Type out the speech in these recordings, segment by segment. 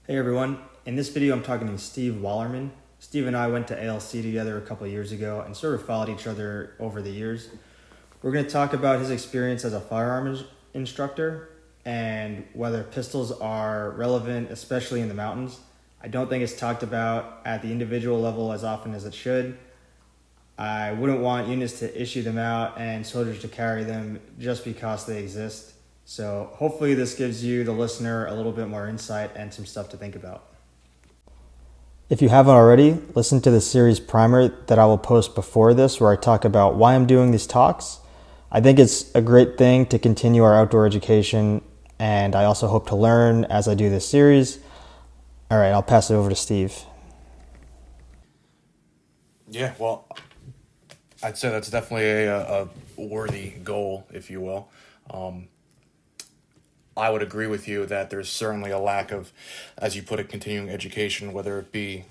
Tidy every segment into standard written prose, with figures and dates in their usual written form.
Hey everyone, in this video I'm talking to Steve Wallerman. Steve and I went to ALC together a couple of years ago and sort of followed each other over the years. We're going to talk about his experience as a firearms instructor and whether pistols are relevant, especially in the mountains. I don't think it's talked about at the individual level as often as it should. I wouldn't want units to issue them out and soldiers to carry them just because they exist. So hopefully this gives you, the listener, a little bit more insight and some stuff to think about. If you haven't already, listen to the series primer that I will post before this where I talk about why I'm doing these talks. I think it's a great thing to continue our outdoor education, and I also hope to learn as I do this series. All right, I'll pass it over to Steve. Yeah, well, I'd say that's definitely a worthy goal, if you will. I would agree with you that there's certainly a lack of, as you put it, continuing education, whether it be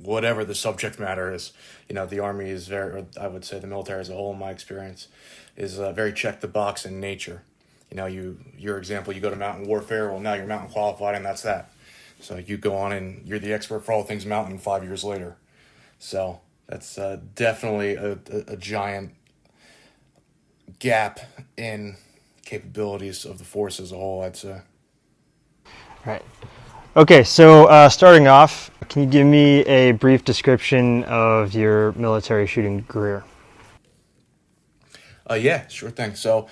whatever the subject matter is. You know, the Army is very, or I would say the military as a whole, in my experience, is very check the box in nature. You know, your example, you go to mountain warfare, well, now you're mountain qualified, and that's that. So you go on and you're the expert for all things mountain 5 years later. So that's definitely a giant gap in capabilities of the force as a whole, I'd say. Right. Okay, so starting off, can you give me a brief description of your military shooting career? Yeah, sure thing. So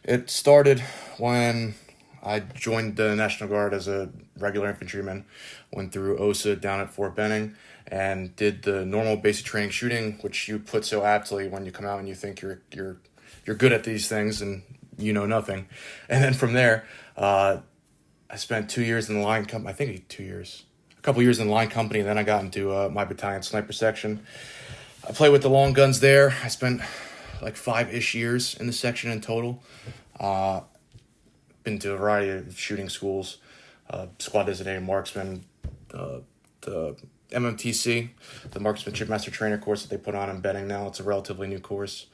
it started when I joined the National Guard as a regular infantryman, went through OSA down at Fort Benning, and did the normal basic training shooting, which you put so aptly when you come out and you think you're good at these things and you know nothing. And then from there, I spent 2 years in the line company. I think 2 years, a couple years in the line company. And then I got into my battalion sniper section. I played with the long guns there. I spent like 5-ish years in the section in total. Been to a variety of shooting schools, squad designated marksman, the MMTC, the Marksmanship Master Trainer course that they put on in Benning now. It's a relatively new course.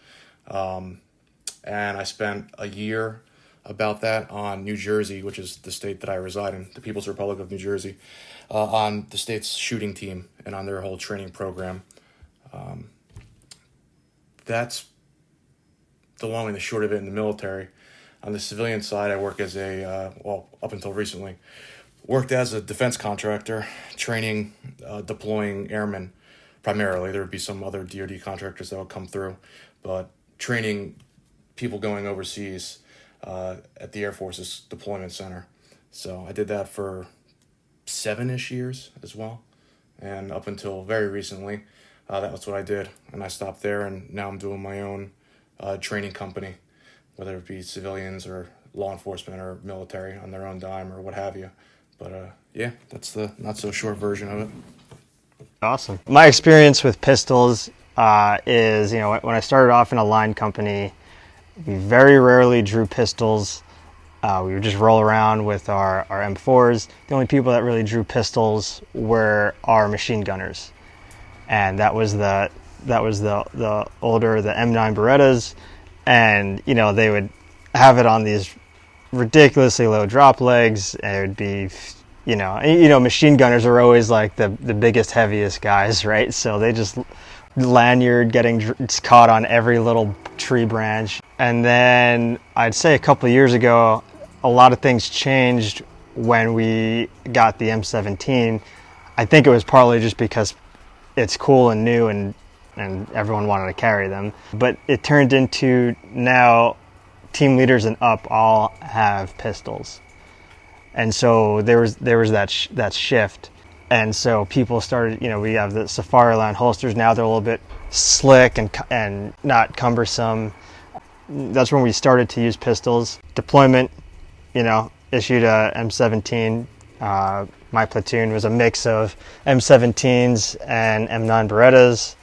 And I spent a year about that on New Jersey, which is the state that I reside in, the People's Republic of New Jersey, on the state's shooting team and on their whole training program. That's the long and the short of it in the military. On the civilian side, I work as up until recently, worked as a defense contractor, training, deploying airmen primarily. There would be some other DoD contractors that would come through, but training people going overseas at the Air Force's deployment center. So I did that for 7-ish years as well. And up until very recently, that was what I did. And I stopped there, and now I'm doing my own training company, whether it be civilians or law enforcement or military on their own dime or what have you. But yeah, that's the not so short version of it. Awesome. My experience with pistols is, when I started off in a line company, we very rarely drew pistols. We would just roll around with our M4s. The only people that really drew pistols were our machine gunners, and that was the older, the M9 Berettas, and they would have it on these ridiculously low drop legs. And it would be, machine gunners are always like the biggest, heaviest guys, right? So they just lanyard getting caught on every little tree branch. And then I'd say a couple of years ago, a lot of things changed when we got the M17. I think it was partly just because it's cool and new and everyone wanted to carry them. But it turned into now team leaders and up all have pistols. And so there was that shift. And so people started, we have the Safari Line holsters. Now they're a little bit slick and not cumbersome. That's when we started to use pistols. Deployment, issued a M17. My platoon was a mix of M17s and M9 Berettas.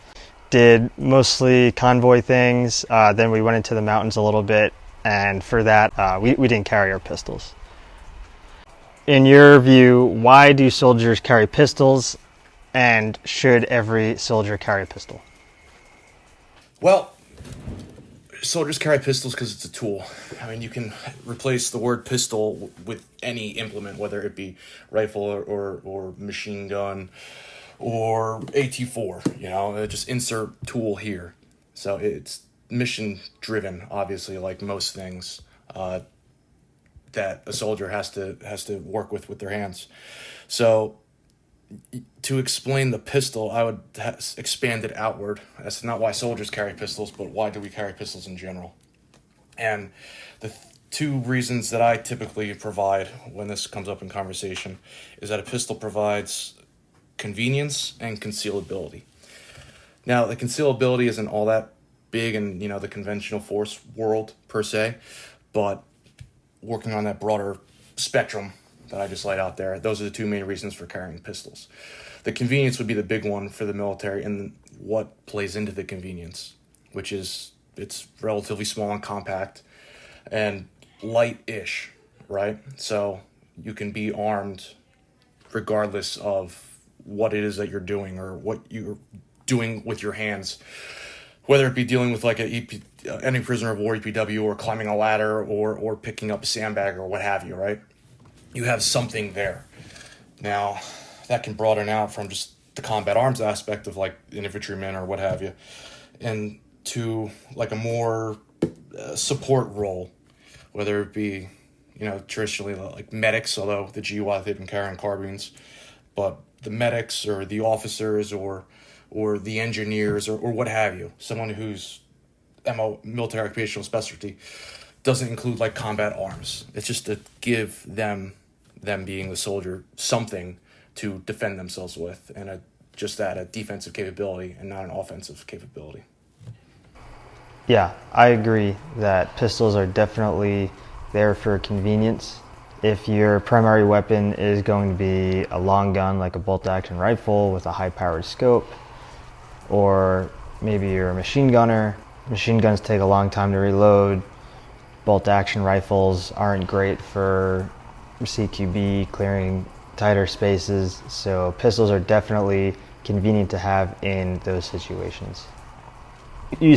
Did mostly convoy things. Then we went into the mountains a little bit. And for that, we didn't carry our pistols. In your view, why do soldiers carry pistols, and should every soldier carry a pistol? Well, Soldiers carry pistols because it's a tool. I mean, you can replace the word pistol with any implement, whether it be rifle or machine gun or AT4. You know, just insert tool here. So it's mission driven, obviously, like most things that a soldier has to work with their hands. So to explain the pistol, I would expand it outward. That's not why soldiers carry pistols, but why do we carry pistols in general? And the two reasons that I typically provide when this comes up in conversation is that a pistol provides convenience and concealability. Now, the concealability isn't all that big in, the conventional force world per se, but working on that broader spectrum that I just laid out there, those are the two main reasons for carrying pistols. The convenience would be the big one for the military, and what plays into the convenience, which is it's relatively small and compact and light-ish, right? So you can be armed regardless of what it is that you're doing or what you're doing with your hands, whether it be dealing with like any prisoner of war EPW or climbing a ladder or picking up a sandbag or what have you, right? You have something there. Now, that can broaden out from just the combat arms aspect of like an infantryman or what have you, and to like a more support role, whether it be, traditionally like medics, although the GUI they've been carrying carbines, but the medics or the officers or the engineers or what have you, someone whose military occupational specialty doesn't include like combat arms. It's just to give them being the soldier something to defend themselves with, and a defensive capability and not an offensive capability. Yeah, I agree that pistols are definitely there for convenience. If your primary weapon is going to be a long gun like a bolt-action rifle with a high-powered scope, or maybe you're a machine gunner, machine guns take a long time to reload. Bolt-action rifles aren't great for CQB, clearing tighter spaces, so pistols are definitely convenient to have in those situations.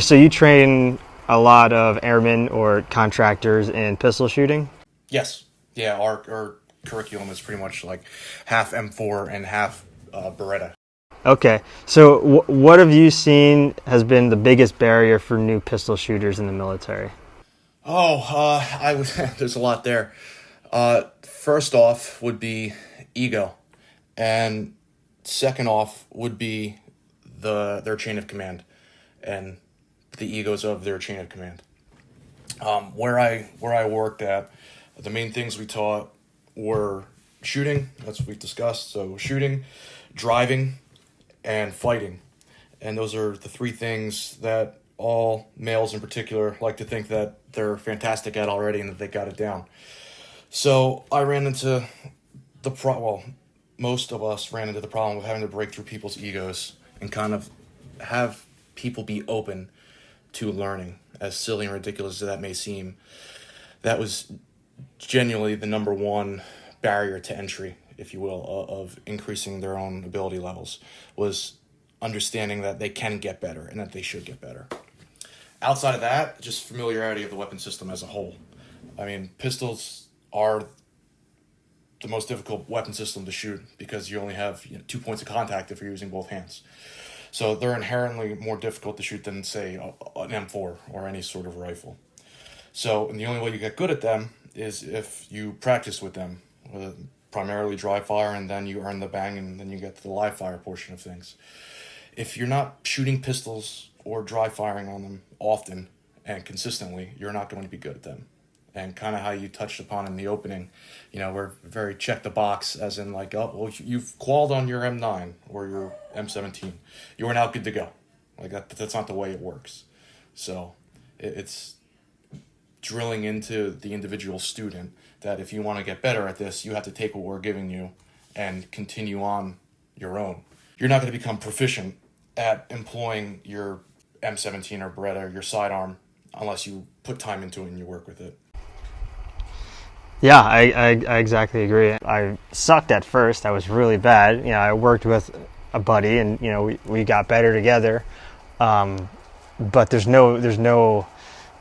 So you train a lot of airmen or contractors in pistol shooting? Yes. Yeah, our curriculum is pretty much like half M4 and half Beretta. Okay, so what have you seen has been the biggest barrier for new pistol shooters in the military? I would. There's a lot there. First off would be ego, and second off would be their chain of command, and the egos of their chain of command. Where I worked at, the main things we taught were shooting. That's what we discussed. So shooting, driving, and fighting, and those are the three things that all males in particular like to think that they're fantastic at already and that they got it down. So I ran into most of us ran into the problem of having to break through people's egos and kind of have people be open to learning, as silly and ridiculous as that may seem. That was genuinely the number one barrier to entry, if you will, of increasing their own ability levels, was understanding that they can get better and that they should get better. Outside of that, just familiarity of the weapon system as a whole. I mean, pistols are the most difficult weapon system to shoot because you only have 2 points of contact if you're using both hands. So they're inherently more difficult to shoot than, say, an M4 or any sort of rifle. So, and the only way you get good at them is if you practice with them, primarily dry fire, and then you earn the bang, and then you get to the live fire portion of things. If you're not shooting pistols or dry firing on them often and consistently, you're not going to be good at them. And kind of how you touched upon in the opening, we're very check the box, as in like, oh, well, you've qualled on your M9 or your M17. You are now good to go. Like that's not the way it works. So it's drilling into the individual student that if you want to get better at this, you have to take what we're giving you and continue on your own. You're not going to become proficient at employing your M17 or Beretta or your sidearm unless you put time into it and you work with it. Yeah, I exactly agree. I sucked at first. I was really bad. I worked with a buddy, and we got better together. But there's no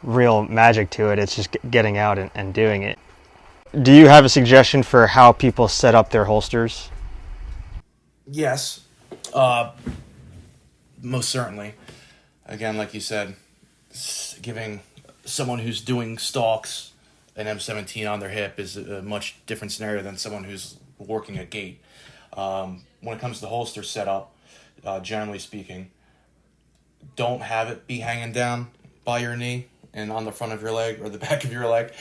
real magic to it. It's just getting out and doing it. Do you have a suggestion for how people set up their holsters? Yes, most certainly. Again, like you said, giving someone who's doing stalks an M17 on their hip is a much different scenario than someone who's working a gate. When it comes to holster setup, generally speaking, don't have it be hanging down by your knee and on the front of your leg or the back of your leg.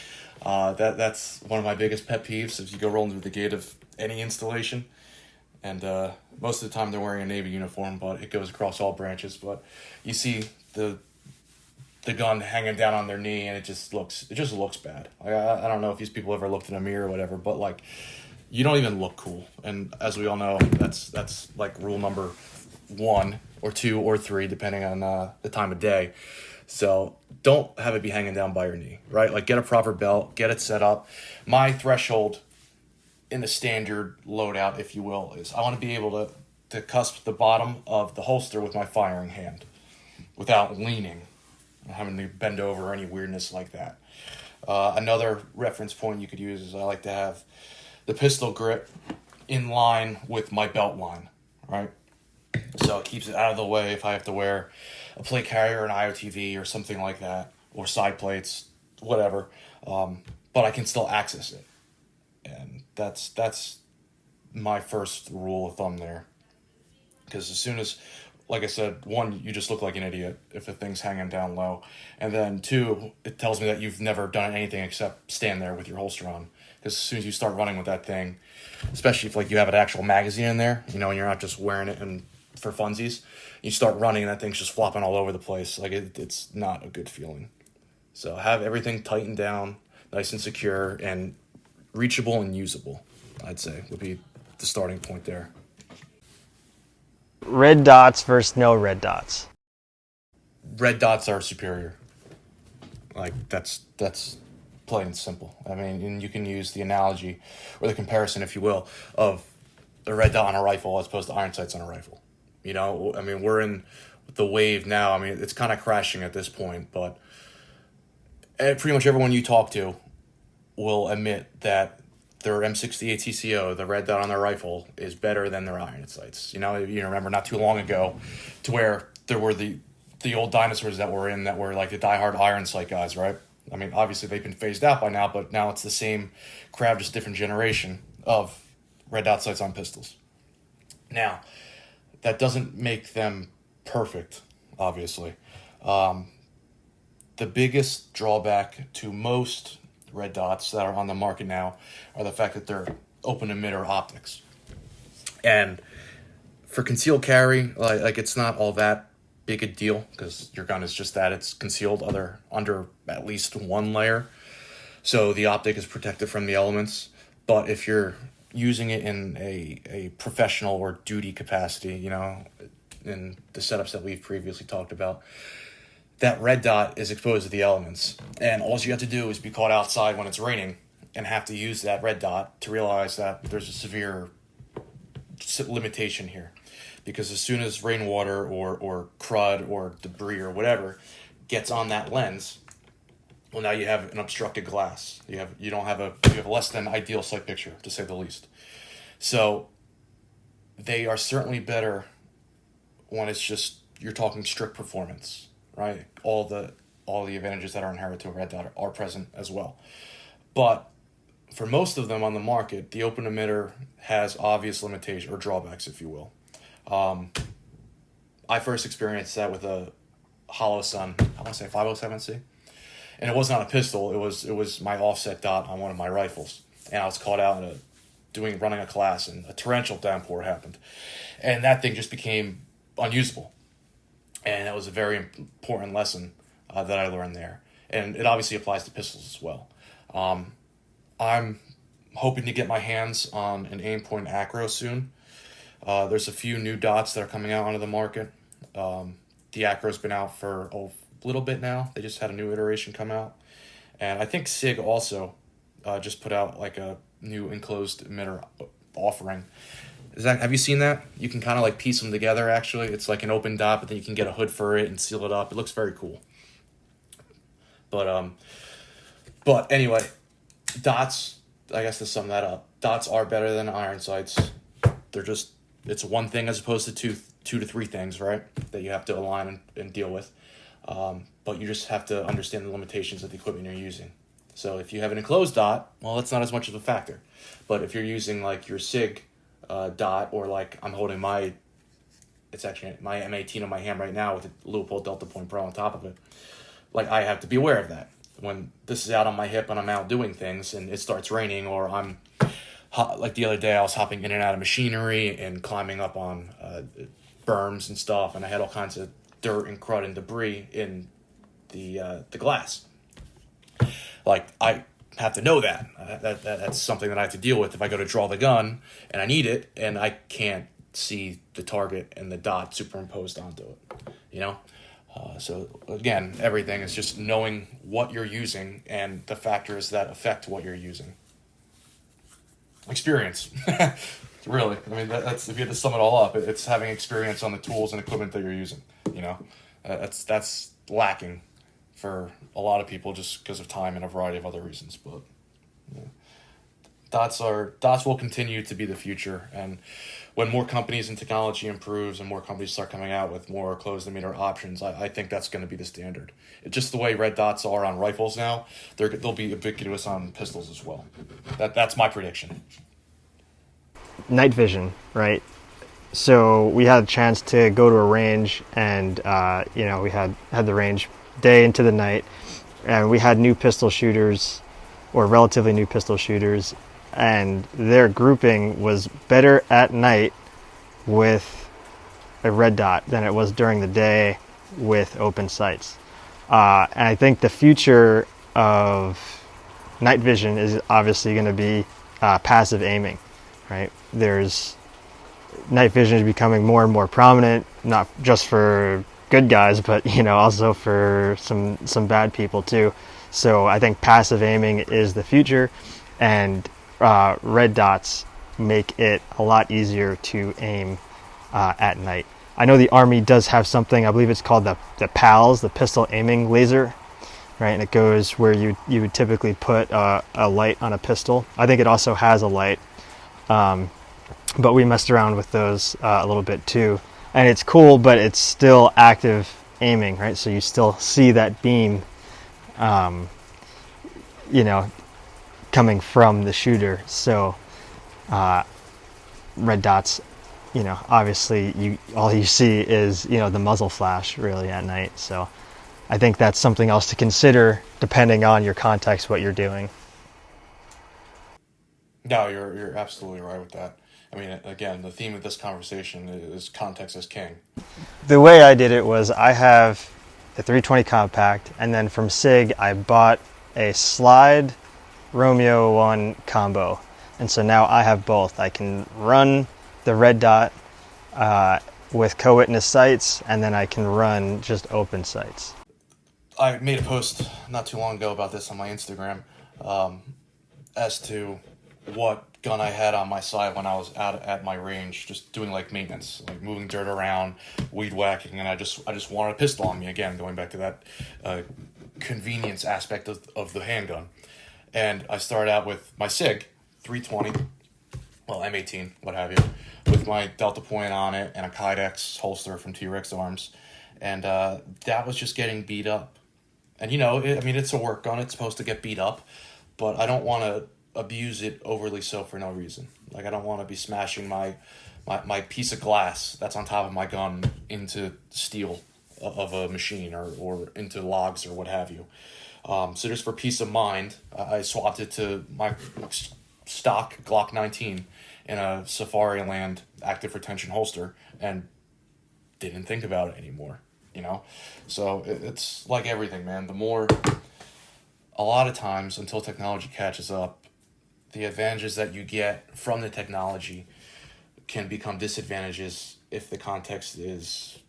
That's one of my biggest pet peeves if you go rolling through the gate of any installation. And most of the time they're wearing a Navy uniform, but it goes across all branches. But you see the gun hanging down on their knee, and it just looks bad. Like, I don't know if these people ever looked in a mirror or whatever, but like, you don't even look cool. And as we all know, that's like rule number 1 or 2 or 3, depending on the time of day. So don't have it be hanging down by your knee, right? Like, get a proper belt, get it set up. My threshold in the standard loadout, if you will, is I want to be able to cusp the bottom of the holster with my firing hand without leaning, having to bend over or any weirdness like that. Another reference point you could use is I like to have the pistol grip in line with my belt line, right? So it keeps it out of the way if I have to wear a plate carrier, an IOTV, or something like that, or side plates, whatever. But I can still access it, and that's my first rule of thumb there. Because as soon as, like I said, 1, you just look like an idiot if the thing's hanging down low, and then 2, it tells me that you've never done anything except stand there with your holster on. Because as soon as you start running with that thing, especially if like you have an actual magazine in there, and you're not just wearing it and for funsies, you start running and that thing's just flopping all over the place. Like it's not a good feeling. So have everything tightened down, nice and secure, and reachable and usable, I'd say, would be the starting point there. Red dots versus no red dots. Red dots are superior. Like, that's plain and simple. I mean, and you can use the analogy or the comparison, if you will, of a red dot on a rifle as opposed to iron sights on a rifle. I mean, we're in the wave now. I mean, it's kind of crashing at this point, but pretty much everyone you talk to will admit that their M68 TCO, the red dot on their rifle, is better than their iron sights. You remember not too long ago to where there were the old dinosaurs that were like the diehard iron sight guys, right? I mean, obviously they've been phased out by now, but now it's the same crowd, just different generation of red dot sights on pistols. Now, that doesn't make them perfect, obviously. The biggest drawback to most red dots that are on the market now are the fact that they're open emitter optics. And for concealed carry, like it's not all that big a deal because your gun is just that, it's concealed under at least one layer. So the optic is protected from the elements. But if you're using it in a professional or duty capacity, in the setups that we've previously talked about, that red dot is exposed to the elements. And all you have to do is be caught outside when it's raining and have to use that red dot to realize that there's a severe limitation here. Because as soon as rainwater or crud or debris or whatever gets on that lens, well, now you have an obstructed glass. You have a less than ideal sight picture, to say the least. So they are certainly better when it's just you're talking strict performance, right? All the advantages that are inherent to a red dot are present as well. But for most of them on the market, the open emitter has obvious limitations or drawbacks, if you will. I first experienced that with a Hollow Sun, I want to say 507C. And it was not a pistol, it was my offset dot on one of my rifles. And I was caught out running a class, and a torrential downpour happened. And that thing just became unusable. And that was a very important lesson that I learned there. And it obviously applies to pistols as well. I'm hoping to get my hands on an Aimpoint Acro soon. There's a few new dots that are coming out onto the market. The Acro's been out for a little bit now. They just had a new iteration come out. And I think SIG also just put out like a new enclosed emitter offering. Have you seen that? You can kind of like piece them together, actually. It's like an open dot, but then you can get a hood for it and seal it up. It looks very cool. But anyway, dots. I guess to sum that up, dots are better than iron sights. They're just it's one thing as opposed to two to three things, right? That you have to align and deal with. But you just have to understand the limitations of the equipment you're using. So if you have an enclosed dot, well, that's not as much of a factor. But if you're using like your SIG dot, or like I'm holding it's actually my M18 on my hand right now with a Leupold Delta Point Pro on top of it. Like I have to be aware of that. When this is out on my hip and I'm out doing things and it starts raining, or I'm like the other day I was hopping in and out of machinery and climbing up on berms and stuff, and I had all kinds of dirt and crud and debris in the glass. Like I have to know that's something that I have to deal with if I go to draw the gun and I need it and I can't see the target and the dot superimposed onto it, you know. So again, everything is just knowing what you're using and the factors that affect what you're using. Experience. Really, I mean, that's if you had to sum it all up, it's having experience on the tools and equipment that you're using. You know, that's lacking for a lot of people just because of time and a variety of other reasons. But yeah. Dots will continue to be the future, and when more companies and technology improves and more companies start coming out with more closed emitter options, I think that's going to be the standard. Just the way red dots are on rifles now, they'll be ubiquitous on pistols as well. That's my prediction. Night vision, right? So we had a chance to go to a range, and we had the range day into the night, and we had new pistol shooters, or relatively new pistol shooters, and their grouping was better at night with a red dot than it was during the day with open sights. And I think the future of night vision is obviously going to be passive aiming, right? Night vision is becoming more and more prominent, not just for good guys, but also for some bad people too. So I think passive aiming is the future, and red dots make it a lot easier to aim at night. I know the Army does have something, I believe it's called the PALS, the pistol aiming laser, right? And it goes where you would typically put a light on a pistol. I think it also has a light, but we messed around with those a little bit too. And it's cool, but it's still active aiming, right? So you still see that beam, coming from the shooter. So red dots, obviously all you see is the muzzle flash really at night. So I think that's something else to consider depending on your context, what you're doing. No, you're absolutely right with that. I mean, again, the theme of this conversation is context is king. The way I did it was I have the 320 compact, and then from SIG I bought a slide Romeo 1 combo, and so now I have both. I can run the red dot with co-witness sights, and then I can run just open sights. I made a post not too long ago about this on my Instagram, as to what gun I had on my side when I was out at my range, just doing like maintenance, like moving dirt around, weed whacking, and I just wanted a pistol on me again, going back to that convenience aspect of the handgun. And I started out with my SIG 320, well M18, what have you, with my Delta Point on it and a Kydex holster from T-Rex Arms, and that was just getting beat up. And it's a work gun; it's supposed to get beat up, but I don't want to abuse it overly so for no reason. Like I don't want to be smashing my piece of glass that's on top of my gun into steel of a machine, or into logs or what have you. So just for peace of mind, I swapped it to my stock Glock 19 in a Safariland active retention holster and didn't think about it anymore, So it's like everything, man. A lot of times until technology catches up, the advantages that you get from the technology can become disadvantages if the context is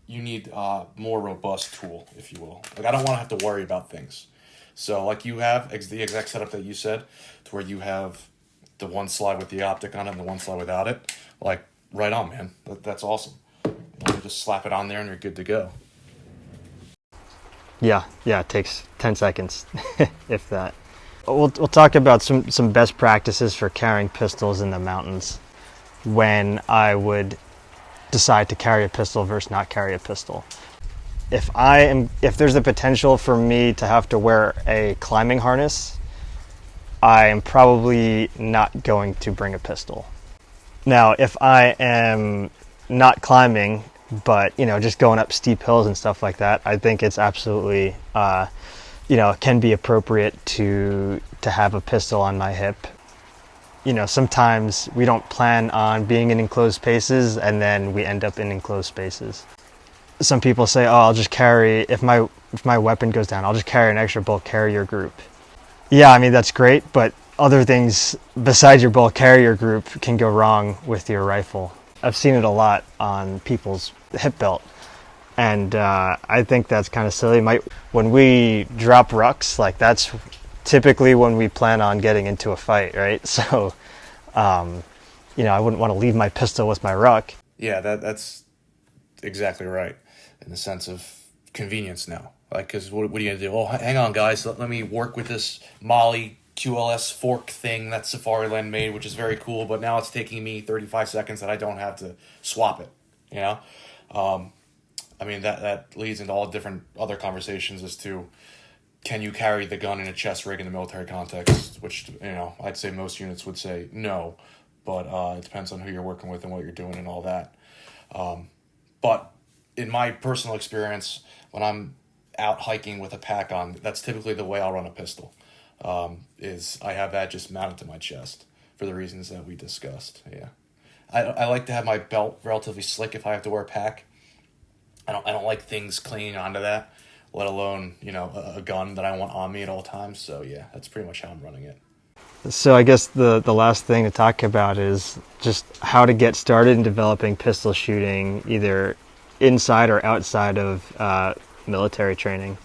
you need a more robust tool, if you will. Like I don't want to have to worry about things. So like you have the exact setup that you said, to where you have the one slide with the optic on it and the one slide without it. Like right on, man. That's awesome. You just slap it on there and you're good to go. Yeah, it takes 10 seconds, if that. We'll talk about some best practices for carrying pistols in the mountains when I would decide to carry a pistol versus not carry a pistol. If there's the potential for me to have to wear a climbing harness, I am probably not going to bring a pistol. Now, if I am not climbing, but just going up steep hills and stuff like that, I think it's absolutely, it can be appropriate to have a pistol on my hip. Sometimes we don't plan on being in enclosed spaces, and then we end up in enclosed spaces. Some people say, "Oh, I'll just carry if my weapon goes down, I'll just carry an extra bulk carrier group." Yeah, I mean that's great, but other things besides your bulk carrier group can go wrong with your rifle. I've seen it a lot on people's hip belt, and I think that's kind of silly. When we drop rucks, like that's typically when we plan on getting into a fight, right? So, I wouldn't want to leave my pistol with my ruck. Yeah, that's exactly right in the sense of convenience now. Like, because what are you going to do? Oh, hang on, guys. Let me work with this Molly QLS fork thing that Safariland made, which is very cool, but now it's taking me 35 seconds that I don't have to swap it, you know? I mean, that leads into all different other conversations as to can you carry the gun in a chest rig in the military context, which, I'd say most units would say no, but it depends on who you're working with and what you're doing and all that. But in my personal experience, when I'm out hiking with a pack on, that's typically the way I'll run a pistol. Is I have that just mounted to my chest for the reasons that we discussed. Yeah, I like to have my belt relatively slick if I have to wear a pack. I don't like things clinging onto that, let alone a gun that I want on me at all times. So yeah, that's pretty much how I'm running it. So I guess the last thing to talk about is just how to get started in developing pistol shooting, either inside or outside of military training.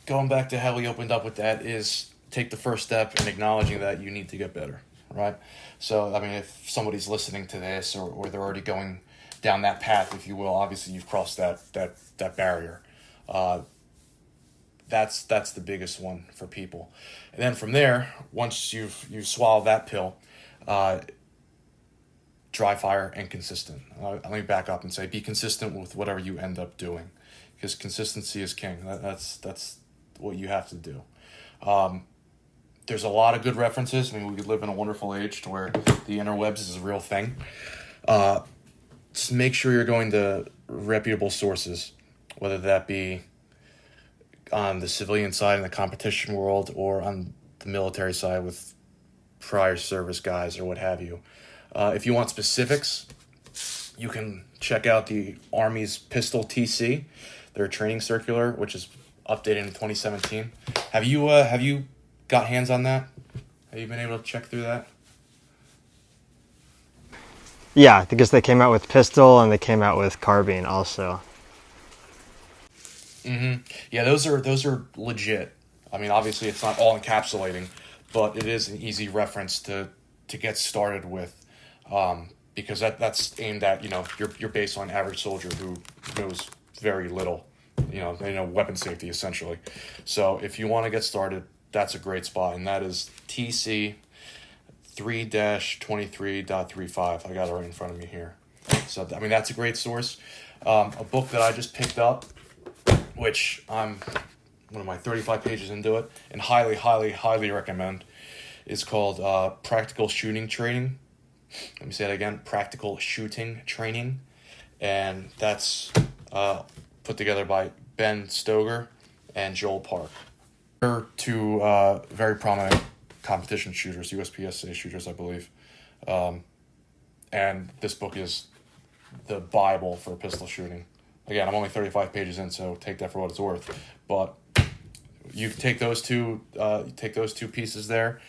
Going back to how we opened up with that is take the first step in acknowledging that you need to get better, right? So, I mean, if somebody's listening to this or they're already going down that path, if you will, obviously you've crossed that barrier. That's the biggest one for people. And then from there, once you've swallowed that pill, dry fire and consistent. Let me back up and say be consistent with whatever you end up doing, because consistency is king. That's what you have to do. There's a lot of good references. I mean, we live in a wonderful age to where the interwebs is a real thing. Just make sure you're going to reputable sources, whether that be on the civilian side in the competition world or on the military side with prior service guys or what have you. If you want specifics, you can check out the Army's Pistol TC, their training circular, which is updated in 2017. Have you got hands on that? Have you been able to check through that? Yeah, because they came out with pistol and they came out with carbine also. Mm-hmm. Yeah, those are legit. I mean, obviously it's not all encapsulating, but it is an easy reference to get started with, because that's aimed at your baseline average soldier who knows very little, they know weapon safety essentially. So if you want to get started, that's a great spot, and that is TC 3-23.35. I got it right in front of me here. So I mean that's a great source. A book that I just picked up, which I'm one of my 35 pages into it, and highly, highly, highly recommend, is called Practical Shooting Training. Let me say it again, Practical Shooting Training. And that's put together by Ben Stoger and Joel Park. They're two very prominent competition shooters, USPSA shooters, I believe. And this book is the Bible for pistol shooting. Again, I'm only 35 pages in, so take that for what it's worth. But you take those two pieces there,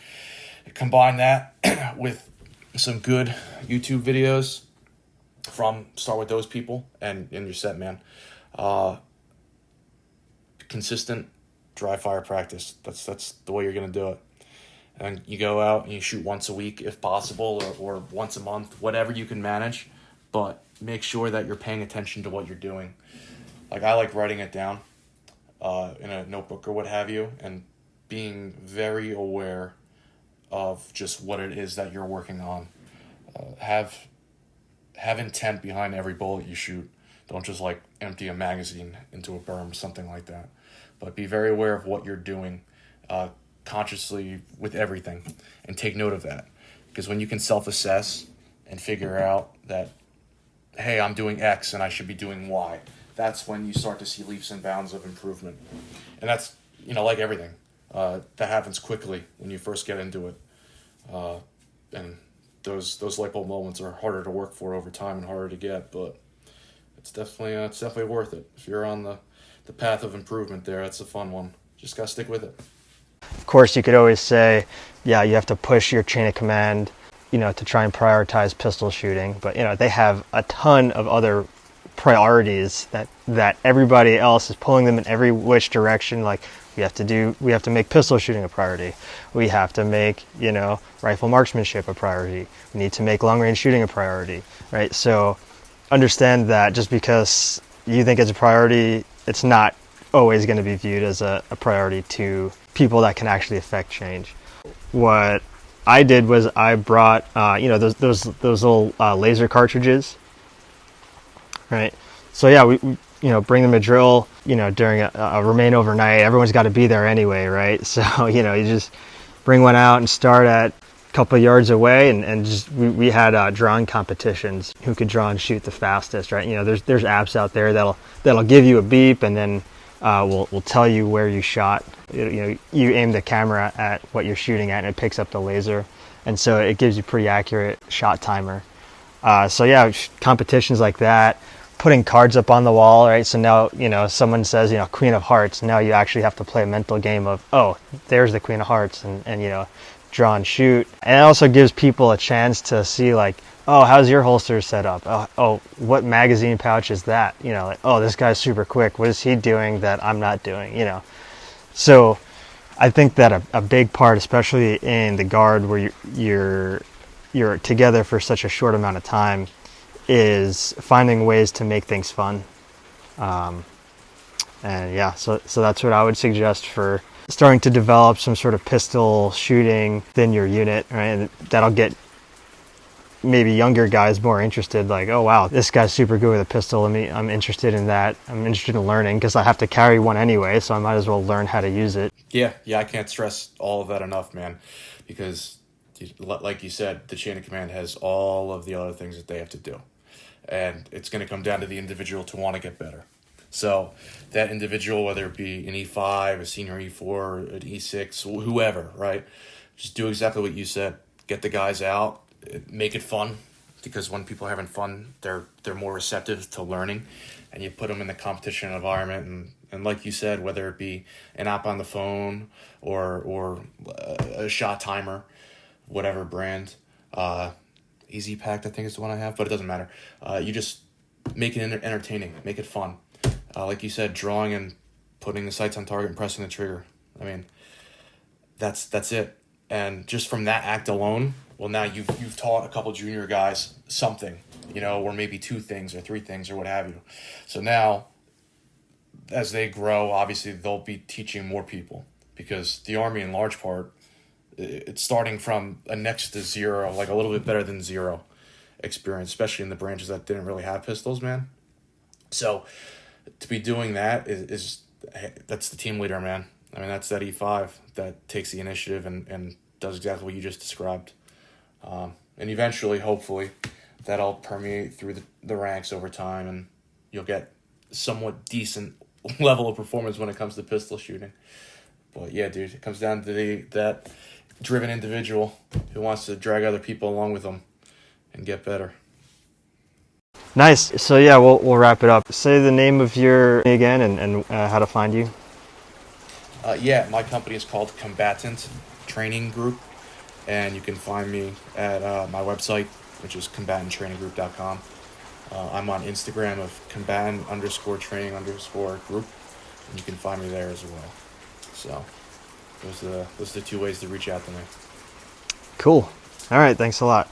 combine that with some good YouTube videos start with those people, and you're set, man. Consistent dry fire practice. That's the way you're gonna do it. And you go out and you shoot once a week if possible, or once a month, whatever you can manage. But make sure that you're paying attention to what you're doing. Like, I like writing it down. in a notebook or what have you, and being very aware of just what it is that you're working on. Have intent behind every bullet you shoot. Don't just like empty a magazine into a berm, something like that. But be very aware of what you're doing uh, consciously with everything, and take note of that. Because when you can self-assess and figure out that, hey, I'm doing X and I should be doing Y, that's when you start to see leaps and bounds of improvement. And that's, like everything, that happens quickly when you first get into it. And those light bulb moments are harder to work for over time and harder to get, but it's definitely worth it. If you're on the path of improvement there, it's a fun one. Just gotta stick with it. Of course, you could always say, yeah, you have to push your chain of command, to try and prioritize pistol shooting. But, they have a ton of other priorities that everybody else is pulling them in every which direction. Like we have to make pistol shooting a priority. We have to make, rifle marksmanship a priority. We need to make long range shooting a priority, right? So understand that just because you think it's a priority, it's not always going to be viewed as a priority to people that can actually affect change. What I did was I brought, those little laser cartridges, right? So yeah, we bring them to drill, during a remain overnight. Everyone's got to be there anyway, right? So, you just bring one out and start at a couple of yards away, and just we had drawing competitions, who could draw and shoot the fastest, right? There's apps out there that'll give you a beep, and then will tell you where you shot. You aim the camera at what you're shooting at, and it picks up the laser, and so it gives you pretty accurate shot timer. So yeah, competitions like that, putting cards up on the wall, right? So now, someone says, Queen of Hearts. Now you actually have to play a mental game of, oh, there's the Queen of Hearts, and draw and shoot. And it also gives people a chance to see, like, oh, how's your holster set up? Oh, what magazine pouch is that? Like, oh, this guy's super quick. What is he doing that I'm not doing? So I think that a big part, especially in the guard where you're together for such a short amount of time, is finding ways to make things fun. And yeah, so that's what I would suggest for starting to develop some sort of pistol shooting within your unit, right? And that'll get maybe younger guys more interested, like, oh wow, this guy's super good with a pistol. I'm interested in that. I'm interested in learning because I have to carry one anyway, so I might as well learn how to use it. Yeah, I can't stress all of that enough, man, because like you said, the chain of command has all of the other things that they have to do. And it's going to come down to the individual to want to get better. So that individual, whether it be an E5, a senior E4, an E6, whoever, right? Just do exactly what you said. Get the guys out, make it fun, because when people are having fun, they're more receptive to learning, and you put them in the competition environment, and like you said, whether it be an app on the phone or a shot timer, whatever brand, Easy Packed, I think is the one I have, but it doesn't matter. You just make it entertaining, make it fun. Like you said, drawing and putting the sights on target and pressing the trigger. I mean, that's it. And just from that act alone, well, now you've taught a couple junior guys something, or maybe 2 things or 3 things or what have you. So now, as they grow, obviously they'll be teaching more people, because the Army, in large part, it's starting from a next to zero, like a little bit better than zero experience, especially in the branches that didn't really have pistols, man. So to be doing that is that's the team leader, man. I mean, that's that E5 that takes the initiative and does exactly what you just described. And eventually, hopefully, that'll permeate through the ranks over time, and you'll get somewhat decent level of performance when it comes to pistol shooting. But yeah, dude, it comes down to that driven individual who wants to drag other people along with them and get better. Nice. So yeah, we'll wrap it up. Say the name of your again and how to find you. Yeah, my company is called Combatant Training Group, and you can find me at my website, which is combatanttraininggroup.com. I'm on Instagram of combatant_training_group, and you can find me there as well. So those are the 2 ways to reach out to me. Cool. All right. Thanks a lot.